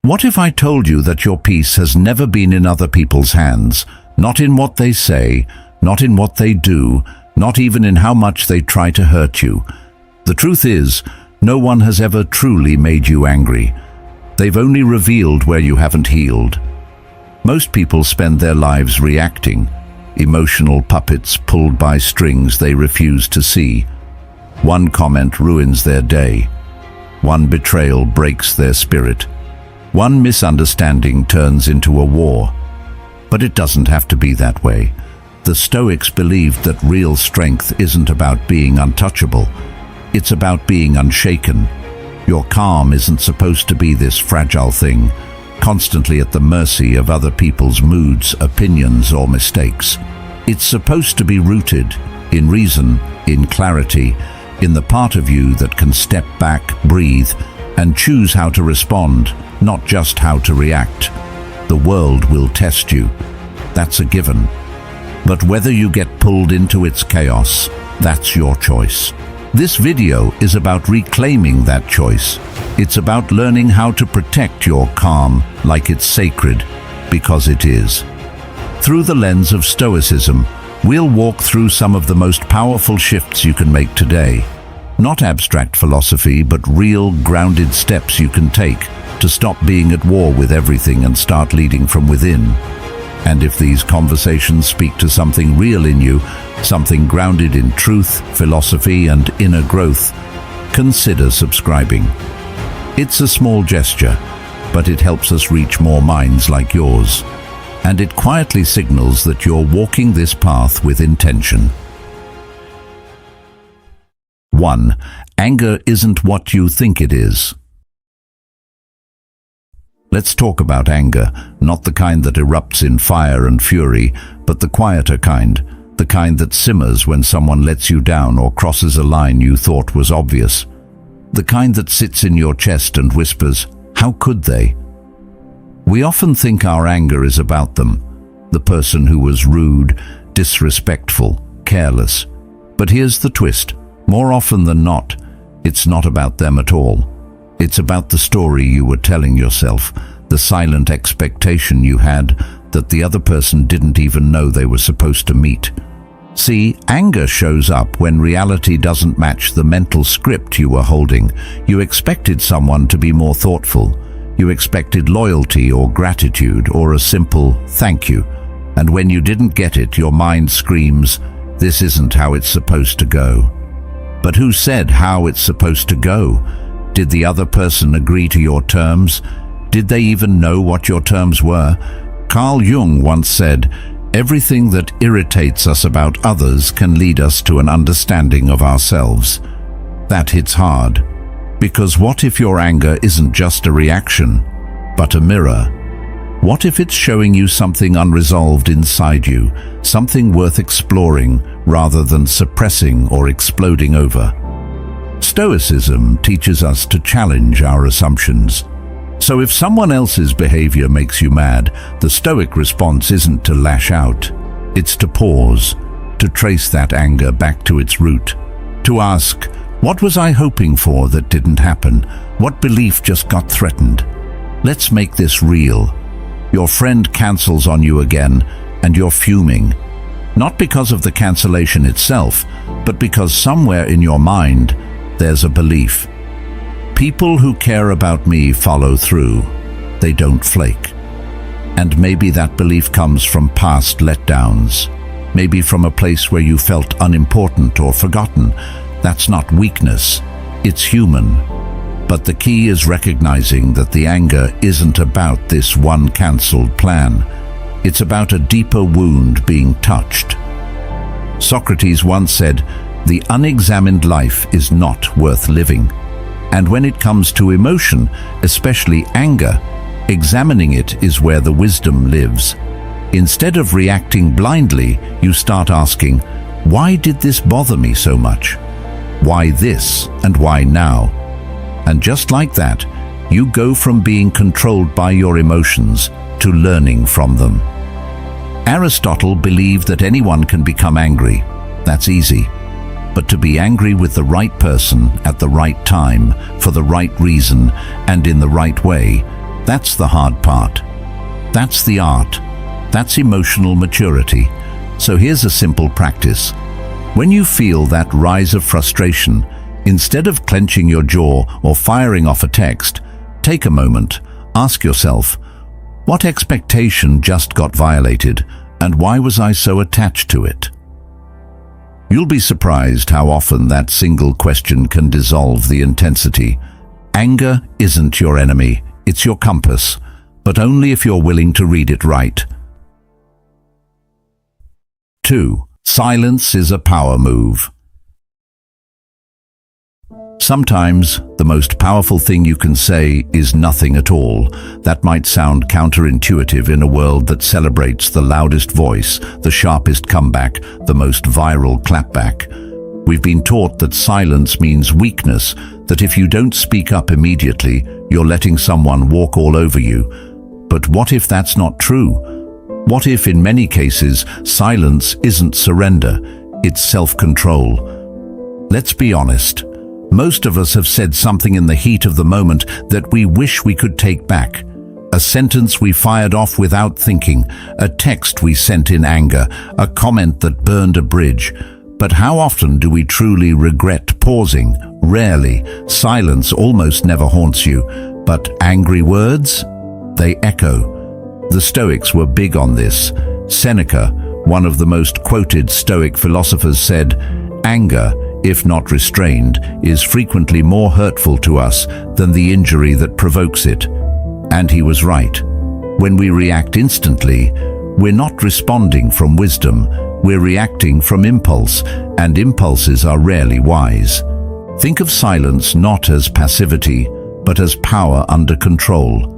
What if I told you that your peace has never been in other people's hands, not in what they say, not in what they do, not even in how much they try to hurt you? The truth is, no one has ever truly made you angry. They've only revealed where you haven't healed. Most people spend their lives reacting, emotional puppets pulled by strings they refuse to see. One comment ruins their day. One betrayal breaks their spirit. One misunderstanding turns into a war. But it doesn't have to be that way. The Stoics believed that real strength isn't about being untouchable. It's about being unshaken. Your calm isn't supposed to be this fragile thing, constantly at the mercy of other people's moods, opinions, or mistakes. It's supposed to be rooted in reason, in clarity, in the part of you that can step back, breathe, and choose how to respond, not just how to react. The world will test you. That's a given. But whether you get pulled into its chaos, that's your choice. This video is about reclaiming that choice. It's about learning how to protect your calm like it's sacred, because it is. Through the lens of Stoicism, we'll walk through some of the most powerful shifts you can make today. Not abstract philosophy, but real, grounded steps you can take to stop being at war with everything and start leading from within. And if these conversations speak to something real in you, something grounded in truth, philosophy, and inner growth, consider subscribing. It's a small gesture, but it helps us reach more minds like yours. And it quietly signals that you're walking this path with intention. 1. Anger isn't what you think it is. Let's talk about anger, not the kind that erupts in fire and fury, but the quieter kind, the kind that simmers when someone lets you down or crosses a line you thought was obvious. The kind that sits in your chest and whispers, "How could they?" We often think our anger is about them, the person who was rude, disrespectful, careless. But here's the twist. More often than not, it's not about them at all. It's about the story you were telling yourself, the silent expectation you had that the other person didn't even know they were supposed to meet. See, anger shows up when reality doesn't match the mental script you were holding. You expected someone to be more thoughtful. You expected loyalty or gratitude or a simple thank you. And when you didn't get it, your mind screams, "This isn't how it's supposed to go." But who said how it's supposed to go? Did the other person agree to your terms? Did they even know what your terms were? Carl Jung once said, "Everything that irritates us about others can lead us to an understanding of ourselves." That hits hard. Because what if your anger isn't just a reaction, but a mirror? What if it's showing you something unresolved inside you, something worth exploring rather than suppressing or exploding over? Stoicism teaches us to challenge our assumptions. So if someone else's behavior makes you mad, the Stoic response isn't to lash out. It's to pause, to trace that anger back to its root, to ask, what was I hoping for that didn't happen? What belief just got threatened? Let's make this real. Your friend cancels on you again, and you're fuming. Not because of the cancellation itself, but because somewhere in your mind, there's a belief. People who care about me follow through. They don't flake. And maybe that belief comes from past letdowns. Maybe from a place where you felt unimportant or forgotten. That's not weakness. It's human. But the key is recognizing that the anger isn't about this one cancelled plan. It's about a deeper wound being touched. Socrates once said, "The unexamined life is not worth living." And when it comes to emotion, especially anger, examining it is where the wisdom lives. Instead of reacting blindly, you start asking, why did this bother me so much? Why this and why now? And just like that, you go from being controlled by your emotions to learning from them. Aristotle believed that anyone can become angry. That's easy. But to be angry with the right person at the right time, for the right reason, and in the right way, That's the hard part. That's the art. That's emotional maturity. So here's a simple practice. When you feel that rise of frustration, instead of clenching your jaw or firing off a text, take a moment, ask yourself, what expectation just got violated, and why was I so attached to it? You'll be surprised how often that single question can dissolve the intensity. Anger isn't your enemy, it's your compass, but only if you're willing to read it right. 2. Silence is a power move. Sometimes, the most powerful thing you can say is nothing at all. That might sound counterintuitive in a world that celebrates the loudest voice, the sharpest comeback, the most viral clapback. We've been taught that silence means weakness, that if you don't speak up immediately, you're letting someone walk all over you. But what if that's not true? What if, in many cases, silence isn't surrender, it's self-control? Let's be honest. Most of us have said something in the heat of the moment that we wish we could take back. A sentence we fired off without thinking, a text we sent in anger, a comment that burned a bridge. But how often do we truly regret pausing? Rarely. Silence almost never haunts you. But angry words? They echo. The Stoics were big on this. Seneca, one of the most quoted Stoic philosophers, said, "Anger, if not restrained, is frequently more hurtful to us than the injury that provokes it." And he was right. When we react instantly, we're not responding from wisdom, we're reacting from impulse, and impulses are rarely wise. Think of silence not as passivity, but as power under control.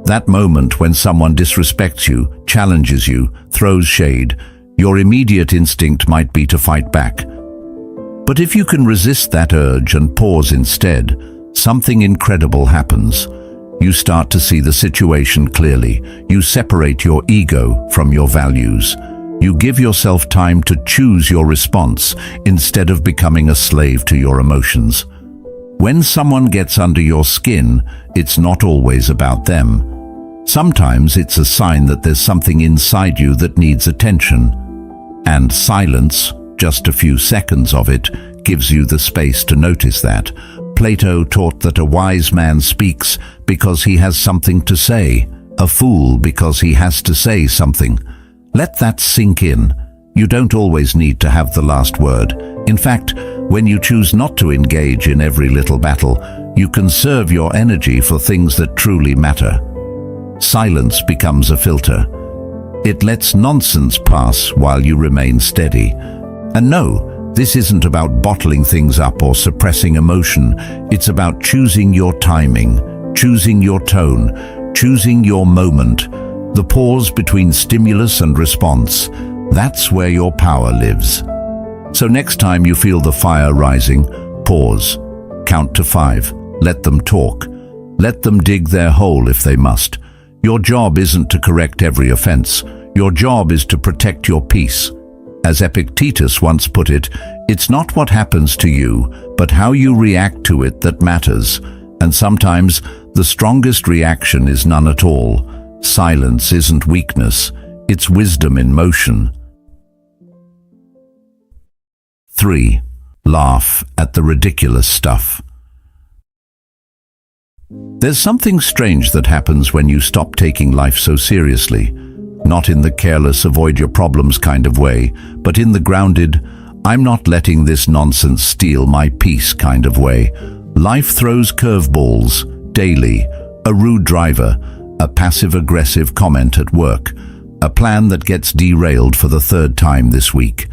That moment when someone disrespects you, challenges you, throws shade, your immediate instinct might be to fight back. But if you can resist that urge and pause instead, something incredible happens. You start to see the situation clearly. You separate your ego from your values. You give yourself time to choose your response instead of becoming a slave to your emotions. When someone gets under your skin, it's not always about them. Sometimes it's a sign that there's something inside you that needs attention. And silence, just a few seconds of it, gives you the space to notice that. Plato taught that a wise man speaks because he has something to say, a fool because he has to say something. Let that sink in. You don't always need to have the last word. In fact, when you choose not to engage in every little battle, you conserve your energy for things that truly matter. Silence becomes a filter. It lets nonsense pass while you remain steady. And no, this isn't about bottling things up or suppressing emotion. It's about choosing your timing, choosing your tone, choosing your moment. The pause between stimulus and response, that's where your power lives. So next time you feel the fire rising, pause, count to 5, let them talk. Let them dig their hole if they must. Your job isn't to correct every offense. Your job is to protect your peace. As Epictetus once put it, it's not what happens to you, but how you react to it that matters. And sometimes the strongest reaction is none at all. Silence isn't weakness, it's wisdom in motion. 3. Laugh at the ridiculous stuff. There's something strange that happens when you stop taking life so seriously. Not in the careless, avoid your problems kind of way, but in the grounded, I'm not letting this nonsense steal my peace kind of way. Life throws curveballs, daily, a rude driver, a passive-aggressive comment at work, a plan that gets derailed for the 3rd time this week.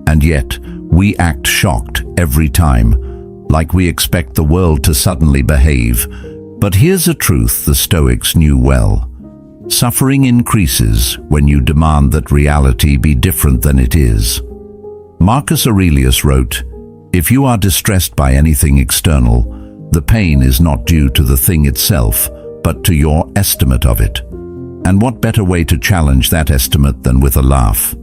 And yet, we act shocked every time, like we expect the world to suddenly behave. But here's a truth the Stoics knew well. Suffering increases when you demand that reality be different than it is. Marcus Aurelius wrote, "If you are distressed by anything external, the pain is not due to the thing itself, but to your estimate of it." And what better way to challenge that estimate than with a laugh?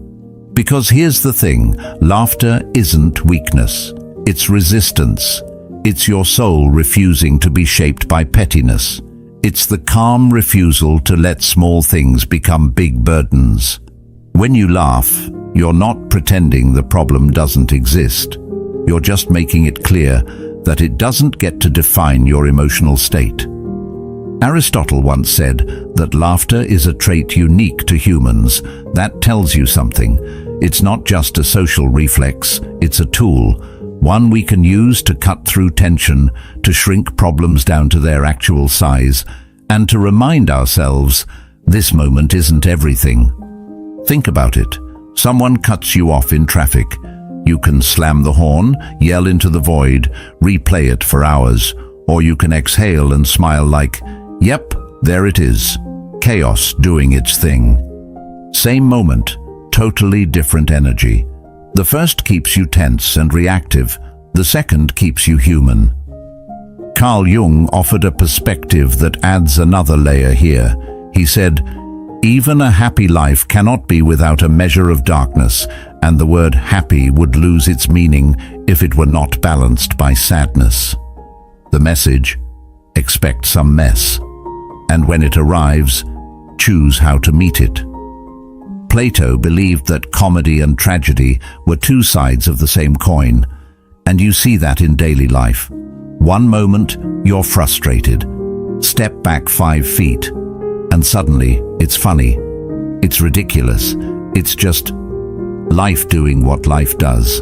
Because here's the thing, laughter isn't weakness, it's resistance. It's your soul refusing to be shaped by pettiness. It's the calm refusal to let small things become big burdens. When you laugh, you're not pretending the problem doesn't exist. You're just making it clear that it doesn't get to define your emotional state. Aristotle once said that laughter is a trait unique to humans. That tells you something. It's not just a social reflex, it's a tool, one we can use to cut through tension, to shrink problems down to their actual size, and to remind ourselves this moment isn't everything. Think about it. Someone cuts you off in traffic. You can slam the horn, yell into the void, replay it for hours, or you can exhale and smile like, yep, there it is. Chaos doing its thing. Same moment, totally different energy. The first keeps you tense and reactive. The second keeps you human. Carl Jung offered a perspective that adds another layer here. He said, even a happy life cannot be without a measure of darkness, and the word happy would lose its meaning if it were not balanced by sadness. The message, expect some mess, and when it arrives, choose how to meet it. Plato believed that comedy and tragedy were two sides of the same coin, and you see that in daily life. One moment, you're frustrated. Step back 5 feet, and suddenly it's funny. It's ridiculous. It's just life doing what life does.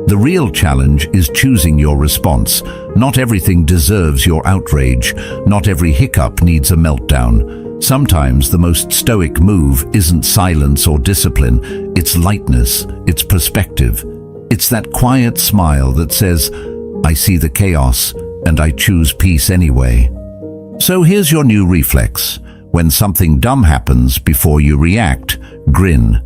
The real challenge is choosing your response. Not everything deserves your outrage. Not every hiccup needs a meltdown. Sometimes the most stoic move isn't silence or discipline. It's lightness. It's perspective. It's that quiet smile that says, I see the chaos and I choose peace anyway. So here's your new reflex. When something dumb happens, before you react, grin.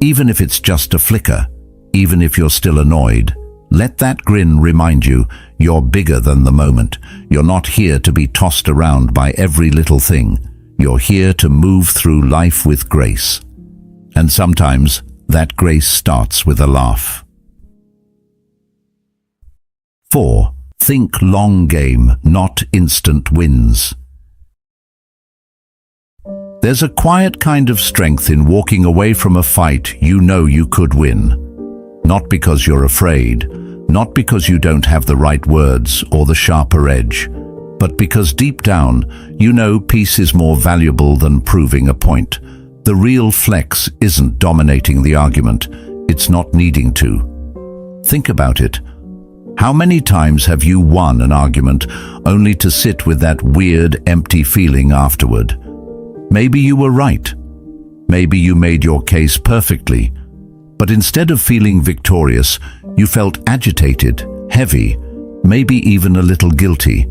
Even if it's just a flicker, even if you're still annoyed, let that grin remind you you're bigger than the moment. You're not here to be tossed around by every little thing. You're here to move through life with grace. And sometimes that grace starts with a laugh. 4. Think long game, not instant wins. There's a quiet kind of strength in walking away from a fight you know you could win. Not because you're afraid, not because you don't have the right words or the sharper edge, but because deep down you know peace is more valuable than proving a point. The real flex isn't dominating the argument, it's not needing to. Think about it. How many times have you won an argument only to sit with that weird, empty feeling afterward? Maybe you were right. Maybe you made your case perfectly. But instead of feeling victorious, you felt agitated, heavy, maybe even a little guilty.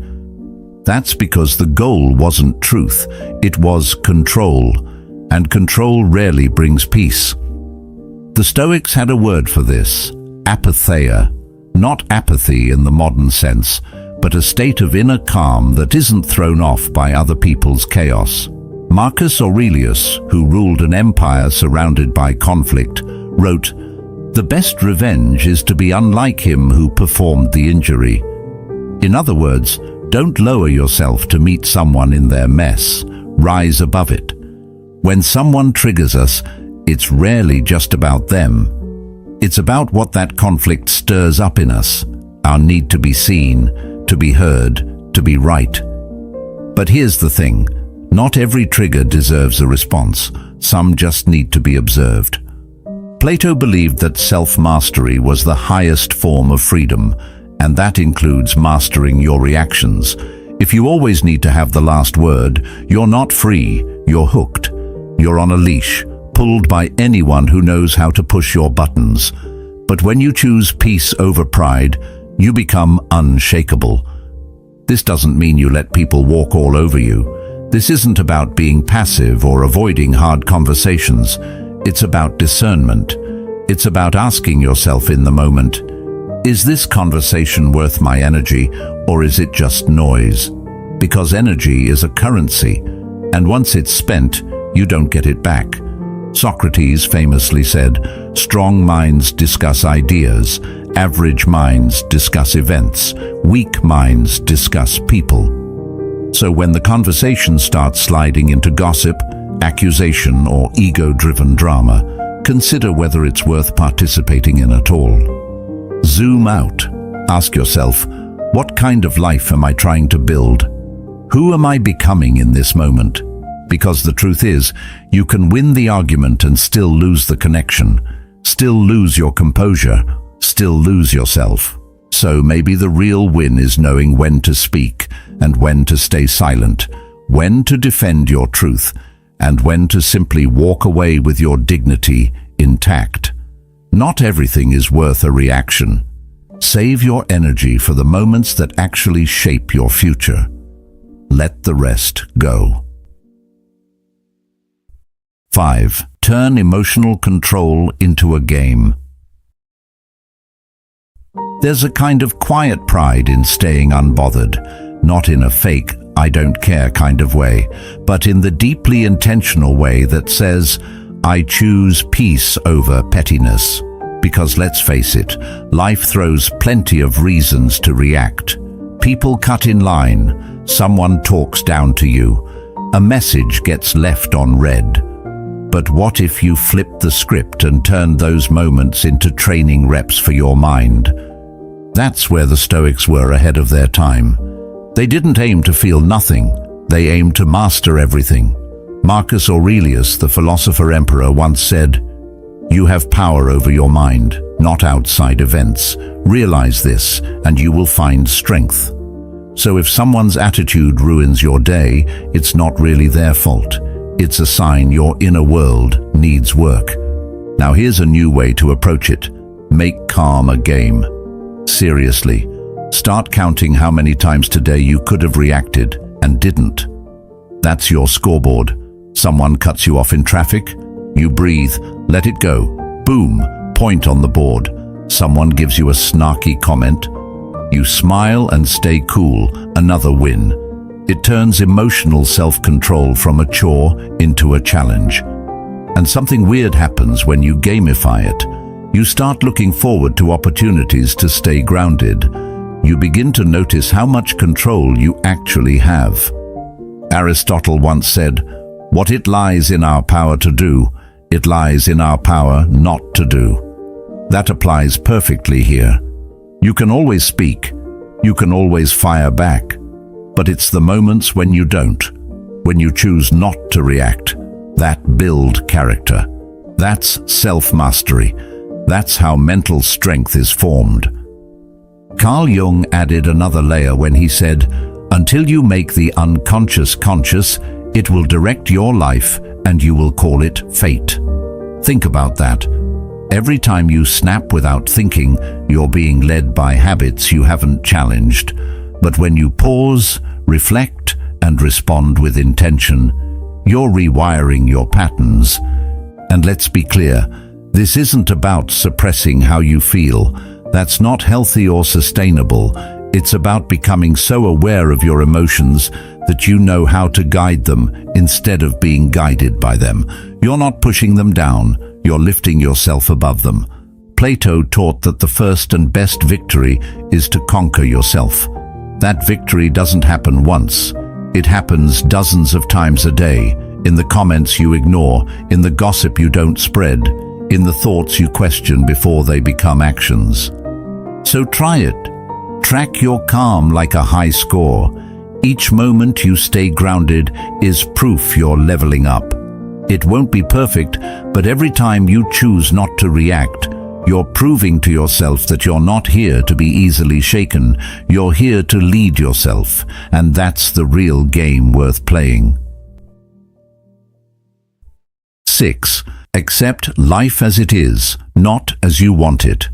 That's because the goal wasn't truth, it was control, and control rarely brings peace. The Stoics had a word for this, apatheia, not apathy in the modern sense, but a state of inner calm that isn't thrown off by other people's chaos. Marcus Aurelius, who ruled an empire surrounded by conflict, wrote, "The best revenge is to be unlike him who performed the injury." In other words, don't lower yourself to meet someone in their mess. Rise above it. When someone triggers us, it's rarely just about them. It's about what that conflict stirs up in us, our need to be seen, to be heard, to be right. But here's the thing. Not every trigger deserves a response. Some just need to be observed. Plato believed that self-mastery was the highest form of freedom, and that includes mastering your reactions. If you always need to have the last word, you're not free, you're hooked. You're on a leash, pulled by anyone who knows how to push your buttons. But when you choose peace over pride, you become unshakable. This doesn't mean you let people walk all over you. This isn't about being passive or avoiding hard conversations. It's about discernment. It's about asking yourself in the moment, is this conversation worth my energy, or is it just noise? Because energy is a currency, and once it's spent, you don't get it back. Socrates famously said, "Strong minds discuss ideas, average minds discuss events, weak minds discuss people." So when the conversation starts sliding into gossip, accusation, or ego-driven drama, consider whether it's worth participating in at all. Zoom out. Ask yourself, what kind of life am I trying to build? Who am I becoming in this moment? Because the truth is, you can win the argument and still lose the connection, still lose your composure, still lose yourself. So maybe the real win is knowing when to speak and when to stay silent, when to defend your truth, and when to simply walk away with your dignity intact. Not everything is worth a reaction. Save your energy for the moments that actually shape your future. Let the rest go. 5. Turn emotional control into a game. There's a kind of quiet pride in staying unbothered, not in a fake, I don't care kind of way, but in the deeply intentional way that says, I choose peace over pettiness. Because let's face it, life throws plenty of reasons to react. People cut in line, someone talks down to you, a message gets left unread. But what if you flipped the script and turned those moments into training reps for your mind? That's where the Stoics were ahead of their time. They didn't aim to feel nothing, they aimed to master everything. Marcus Aurelius, the philosopher emperor, once said, "You have power over your mind, not outside events. Realize this, and you will find strength." So if someone's attitude ruins your day, it's not really their fault. It's a sign your inner world needs work. Now here's a new way to approach it. Make calm a game. Seriously, start counting how many times today you could have reacted and didn't. That's your scoreboard. Someone cuts you off in traffic, you breathe, let it go, boom, point on the board. Someone gives you a snarky comment, you smile and stay cool, another win. It turns emotional self-control from a chore into a challenge. And something weird happens when you gamify it. You start looking forward to opportunities to stay grounded. You begin to notice how much control you actually have. Aristotle once said, "What it lies in our power to do, it lies in our power not to do." That applies perfectly here. You can always speak, you can always fire back, but it's the moments when you don't, when you choose not to react, that build character. That's self-mastery. That's how mental strength is formed. Carl Jung added another layer when he said, "Until you make the unconscious conscious, it will direct your life and you will call it fate." Think about that. Every time you snap without thinking, you're being led by habits you haven't challenged. But when you pause, reflect, and respond with intention, you're rewiring your patterns. And let's be clear, this isn't about suppressing how you feel. That's not healthy or sustainable. It's about becoming so aware of your emotions that you know how to guide them instead of being guided by them. You're not pushing them down, you're lifting yourself above them. Plato taught that the first and best victory is to conquer yourself. That victory doesn't happen once. It happens dozens of times a day, in the comments you ignore, in the gossip you don't spread, in the thoughts you question before they become actions. So try it. Track your calm like a high score. Each moment you stay grounded is proof you're leveling up. It won't be perfect, but every time you choose not to react, you're proving to yourself that you're not here to be easily shaken. You're here to lead yourself, and that's the real game worth playing. 6. Accept life as it is, not as you want it.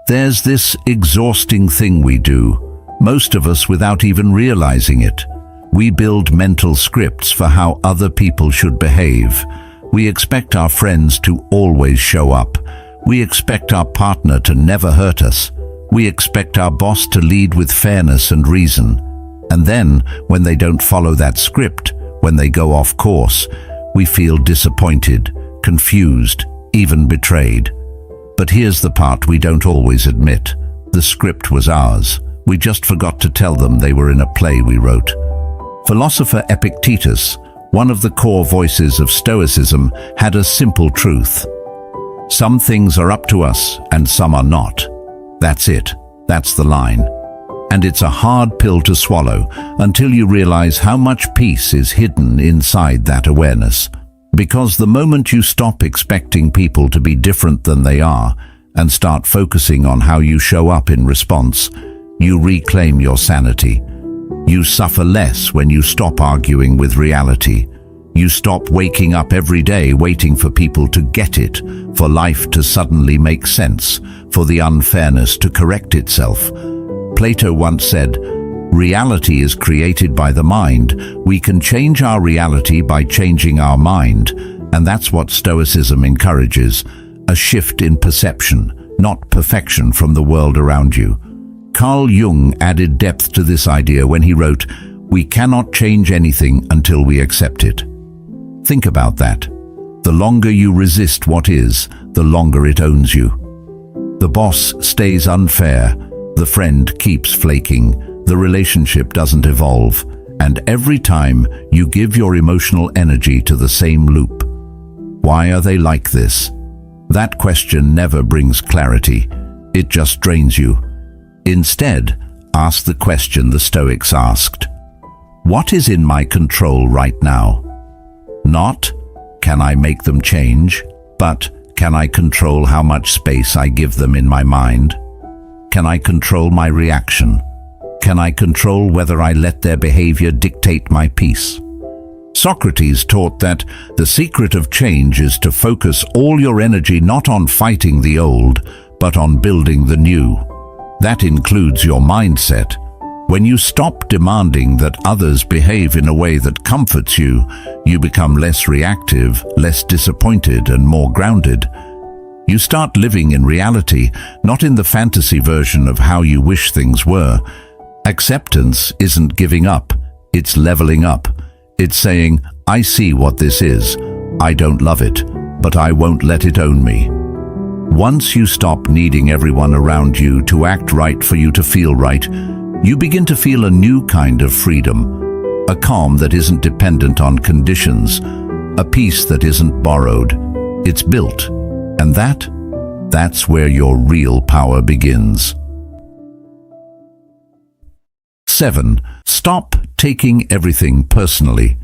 There's this exhausting thing we do, most of us without even realizing it. We build mental scripts for how other people should behave. We expect our friends to always show up. We expect our partner to never hurt us. We expect our boss to lead with fairness and reason. And then, when they don't follow that script, when they go off course, we feel disappointed, confused, even betrayed. But here's the part we don't always admit. The script was ours. We just forgot to tell them they were in a play we wrote. Philosopher Epictetus, one of the core voices of Stoicism, had a simple truth. Some things are up to us and some are not. That's it. That's the line. And it's a hard pill to swallow until you realize how much peace is hidden inside that awareness. Because the moment you stop expecting people to be different than they are and start focusing on how you show up in response, you reclaim your sanity. You suffer less when you stop arguing with reality. You stop waking up every day waiting for people to get it, for life to suddenly make sense, for the unfairness to correct itself. Plato once said, "Reality is created by the mind. We can change our reality by changing our mind." And that's what Stoicism encourages, a shift in perception, not perfection from the world around you. Carl Jung added depth to this idea when he wrote, "We cannot change anything until we accept it." Think about that. The longer you resist what is, the longer it owns you. The boss stays unfair, the friend keeps flaking, the relationship doesn't evolve, and every time you give your emotional energy to the same loop. Why are they like this? That question never brings clarity. It just drains you. Instead, ask the question the Stoics asked. What is in my control right now? Not, can I make them change? But, can I control how much space I give them in my mind? Can I control my reaction? Can I control whether I let their behavior dictate my peace? Socrates taught that the secret of change is to focus all your energy not on fighting the old, but on building the new. That includes your mindset. When you stop demanding that others behave in a way that comforts you, you become less reactive, less disappointed, and more grounded. You start living in reality, not in the fantasy version of how you wish things were. Acceptance isn't giving up, it's leveling up. It's saying, I see what this is. I don't love it, but I won't let it own me. Once you stop needing everyone around you to act right for you to feel right, you begin to feel a new kind of freedom, a calm that isn't dependent on conditions, a peace that isn't borrowed. It's built, and that's where your real power begins. 7. Stop taking everything personally.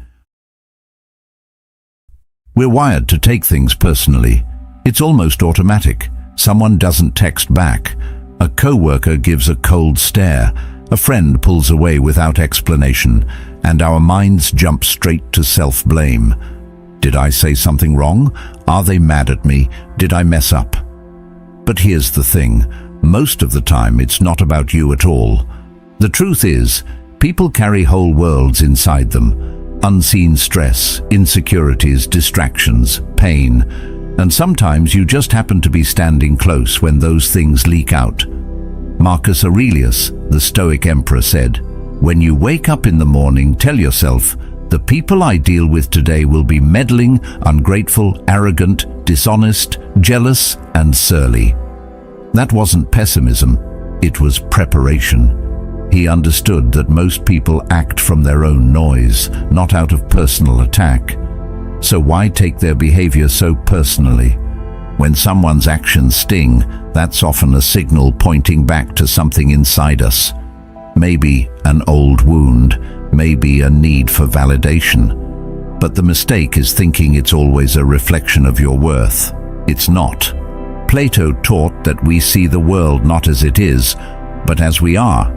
We're wired to take things personally. It's almost automatic. Someone doesn't text back. A coworker gives a cold stare. A friend pulls away without explanation, and our minds jump straight to self-blame. Did I say something wrong? Are they mad at me? Did I mess up? But here's the thing. Most of the time, it's not about you at all. The truth is, people carry whole worlds inside them. Unseen stress, insecurities, distractions, pain. And sometimes you just happen to be standing close when those things leak out. Marcus Aurelius, the Stoic emperor, said, "When you wake up in the morning, tell yourself, the people I deal with today will be meddling, ungrateful, arrogant, dishonest, jealous, and surly." That wasn't pessimism, it was preparation. He understood that most people act from their own noise, not out of personal attack. So why take their behavior so personally? When someone's actions sting, that's often a signal pointing back to something inside us. Maybe an old wound, maybe a need for validation. But the mistake is thinking it's always a reflection of your worth. It's not. Plato taught that we see the world not as it is, but as we are.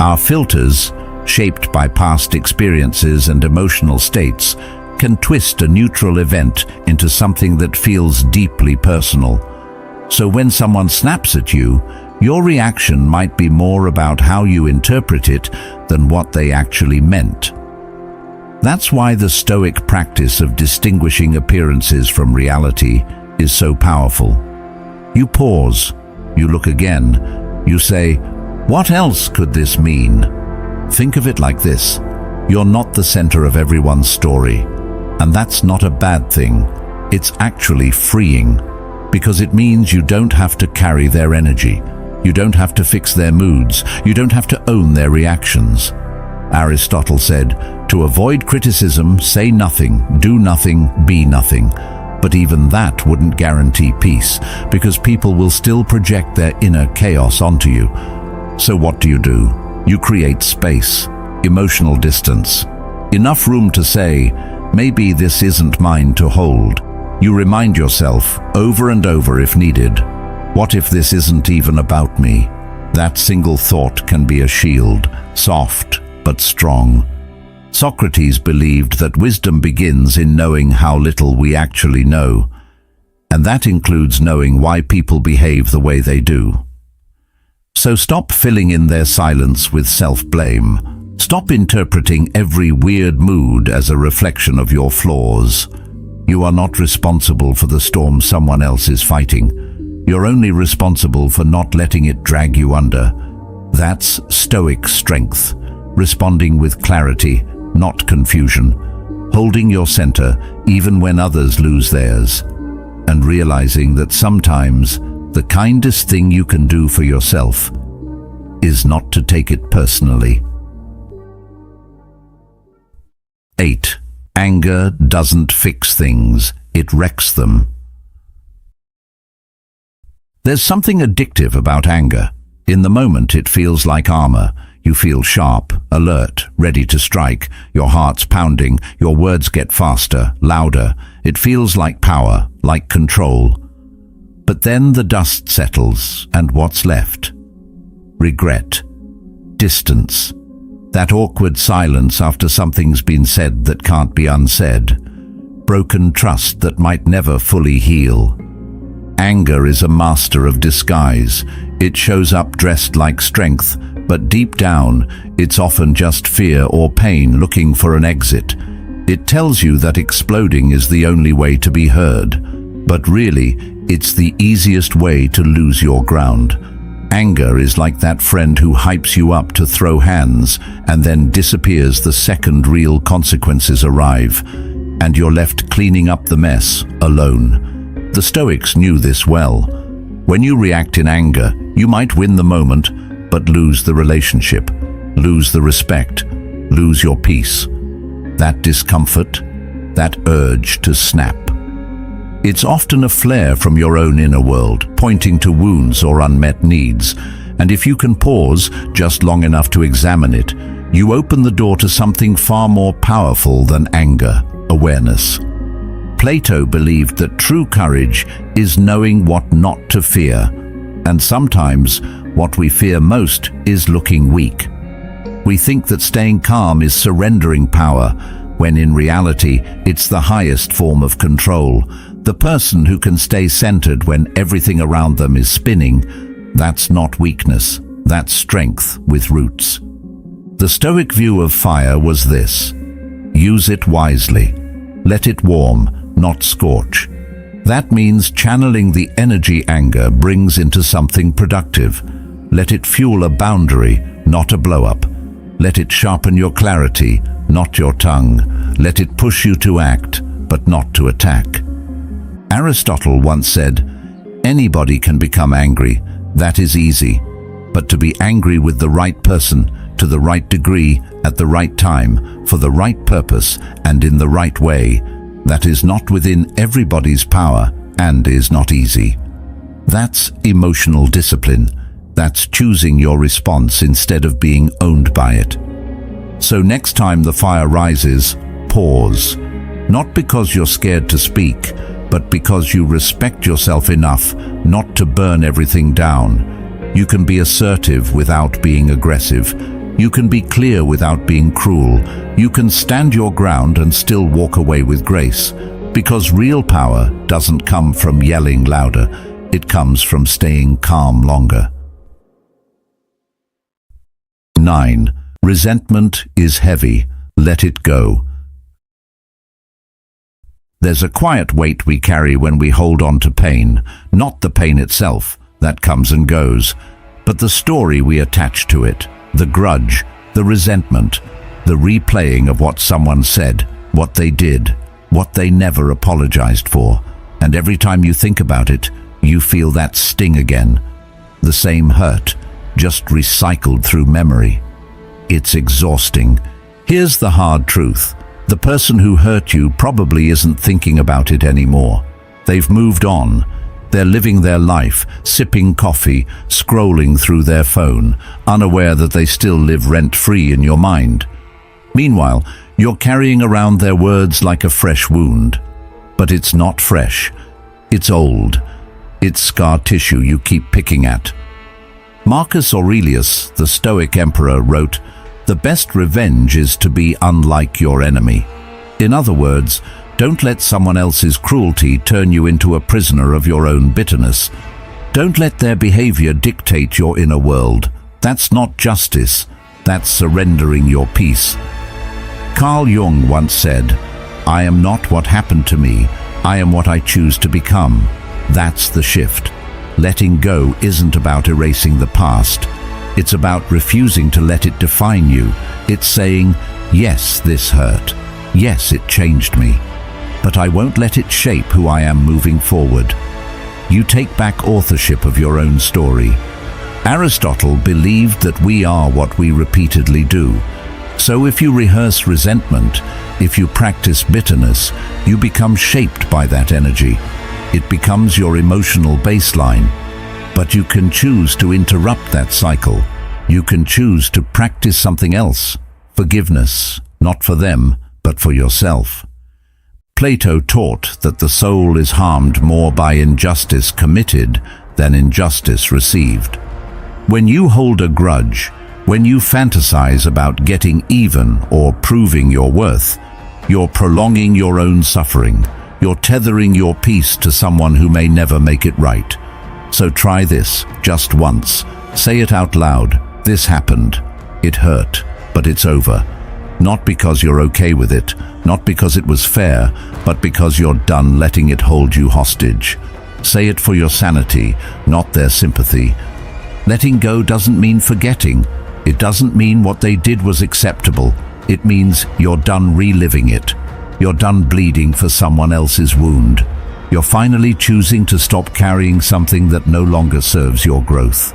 Our filters, shaped by past experiences and emotional states, can twist a neutral event into something that feels deeply personal. So when someone snaps at you, your reaction might be more about how you interpret it than what they actually meant. That's why the Stoic practice of distinguishing appearances from reality is so powerful. You pause, you look again, you say, what else could this mean? Think of it like this. You're not the center of everyone's story. And that's not a bad thing. It's actually freeing, because it means you don't have to carry their energy. You don't have to fix their moods. You don't have to own their reactions. Aristotle said, "To avoid criticism, say nothing, do nothing, be nothing." But even that wouldn't guarantee peace, because people will still project their inner chaos onto you. So what do? You create space, emotional distance. Enough room to say, maybe this isn't mine to hold. You remind yourself, over and over if needed, what if this isn't even about me? That single thought can be a shield, soft but strong. Socrates believed that wisdom begins in knowing how little we actually know, and that includes knowing why people behave the way they do. So stop filling in their silence with self-blame. Stop interpreting every weird mood as a reflection of your flaws. You are not responsible for the storm someone else is fighting. You're only responsible for not letting it drag you under. That's Stoic strength, responding with clarity, not confusion, holding your center even when others lose theirs, and realizing that sometimes the kindest thing you can do for yourself is not to take it personally. 8. Anger doesn't fix things, it wrecks them. There's something addictive about anger. In the moment it feels like armor. You feel sharp, alert, ready to strike. Your heart's pounding, your words get faster, louder. It feels like power, like control. But then the dust settles, and what's left? Regret. Distance. That awkward silence after something's been said that can't be unsaid. Broken trust that might never fully heal. Anger is a master of disguise. It shows up dressed like strength, but deep down, it's often just fear or pain looking for an exit. It tells you that exploding is the only way to be heard, but really, it's the easiest way to lose your ground. Anger is like that friend who hypes you up to throw hands and then disappears the second real consequences arrive, and you're left cleaning up the mess alone. The Stoics knew this well. When you react in anger, you might win the moment, but lose the relationship, lose the respect, lose your peace. That discomfort, that urge to snap. It's often a flare from your own inner world, pointing to wounds or unmet needs. And if you can pause just long enough to examine it, you open the door to something far more powerful than anger, awareness. Plato believed that true courage is knowing what not to fear, and sometimes what we fear most is looking weak. We think that staying calm is surrendering power, when in reality it's the highest form of control. The person who can stay centered when everything around them is spinning, that's not weakness, that's strength with roots. The Stoic view of fire was this: use it wisely. Let it warm, not scorch. That means channeling the energy anger brings into something productive. Let it fuel a boundary, not a blow-up. Let it sharpen your clarity, not your tongue. Let it push you to act, but not to attack. Aristotle once said, "Anybody can become angry, that is easy. But to be angry with the right person, to the right degree, at the right time, for the right purpose, and in the right way, that is not within everybody's power and is not easy." That's emotional discipline. That's choosing your response instead of being owned by it. So next time the fire rises, pause. Not because you're scared to speak, but because you respect yourself enough not to burn everything down. You can be assertive without being aggressive. You can be clear without being cruel. You can stand your ground and still walk away with grace. Because real power doesn't come from yelling louder. It comes from staying calm longer. 9. Resentment is heavy. Let it go. There's a quiet weight we carry when we hold on to pain, not the pain itself, that comes and goes, but the story we attach to it, the grudge, the resentment, the replaying of what someone said, what they did, what they never apologized for, and every time you think about it, you feel that sting again. the same hurt, just recycled through memory. It's exhausting. Here's the hard truth. The person who hurt you probably isn't thinking about it anymore. They've moved on. They're living their life, sipping coffee, scrolling through their phone, unaware that they still live rent-free in your mind. Meanwhile, you're carrying around their words like a fresh wound. But it's not fresh. It's old. It's scar tissue you keep picking at. Marcus Aurelius, the Stoic emperor, wrote, "The best revenge is to be unlike your enemy." In other words, don't let someone else's cruelty turn you into a prisoner of your own bitterness. Don't let their behavior dictate your inner world. That's not justice. That's surrendering your peace. Carl Jung once said, "I am not what happened to me. I am what I choose to become." That's the shift. Letting go isn't about erasing the past. It's about refusing to let it define you. It's saying, yes, this hurt. Yes, it changed me. But I won't let it shape who I am moving forward. You take back authorship of your own story. Aristotle believed that we are what we repeatedly do. So if you rehearse resentment, if you practice bitterness, you become shaped by that energy. It becomes your emotional baseline. But you can choose to interrupt that cycle. You can choose to practice something else. Forgiveness, not for them, but for yourself. Plato taught that the soul is harmed more by injustice committed than injustice received. When you hold a grudge, when you fantasize about getting even or proving your worth, you're prolonging your own suffering. You're tethering your peace to someone who may never make it right. So try this, just once. Say it out loud. This happened. It hurt, but it's over. Not because you're okay with it, not because it was fair, but because you're done letting it hold you hostage. Say it for your sanity, not their sympathy. Letting go doesn't mean forgetting. It doesn't mean what they did was acceptable. It means you're done reliving it. You're done bleeding for someone else's wound. You're finally choosing to stop carrying something that no longer serves your growth.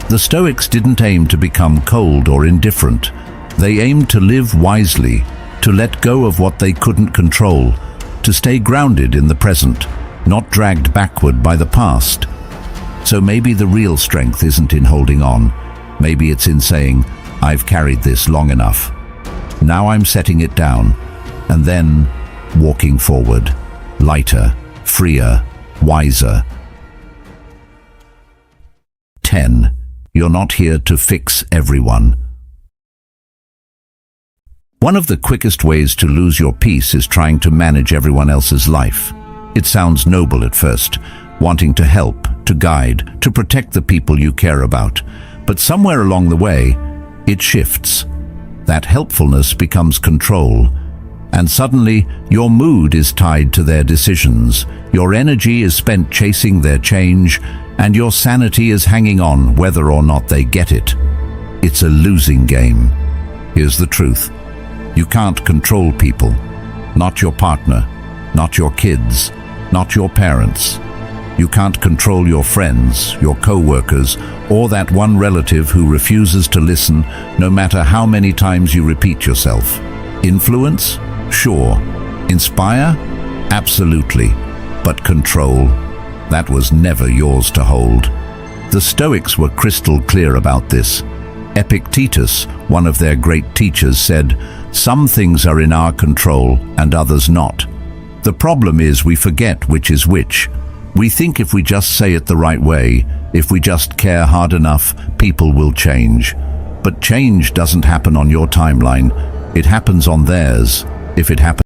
The Stoics didn't aim to become cold or indifferent. They aimed to live wisely, to let go of what they couldn't control, to stay grounded in the present, not dragged backward by the past. So maybe the real strength isn't in holding on. Maybe it's in saying, I've carried this long enough. Now I'm setting it down, and then walking forward, lighter, freer, wiser. 10. You're not here to fix everyone. One of the quickest ways to lose your peace is trying to manage everyone else's life. It sounds noble at first, wanting to help, to guide, to protect the people you care about. But somewhere along the way, it shifts. That helpfulness becomes control. And suddenly, your mood is tied to their decisions. Your energy is spent chasing their change, and your sanity is hanging on whether or not they get it. It's a losing game. Here's the truth. You can't control people. Not your partner, not your kids, not your parents. You can't control your friends, your co-workers, or that one relative who refuses to listen no matter how many times you repeat yourself. Influence? Sure. Inspire? Absolutely. But control? That was never yours to hold. The Stoics were crystal clear about this. Epictetus, one of their great teachers, said, "Some things are in our control and others not." The problem is we forget which is which. We think if we just say it the right way, if we just care hard enough, people will change. But change doesn't happen on your timeline. It happens on theirs. If it happens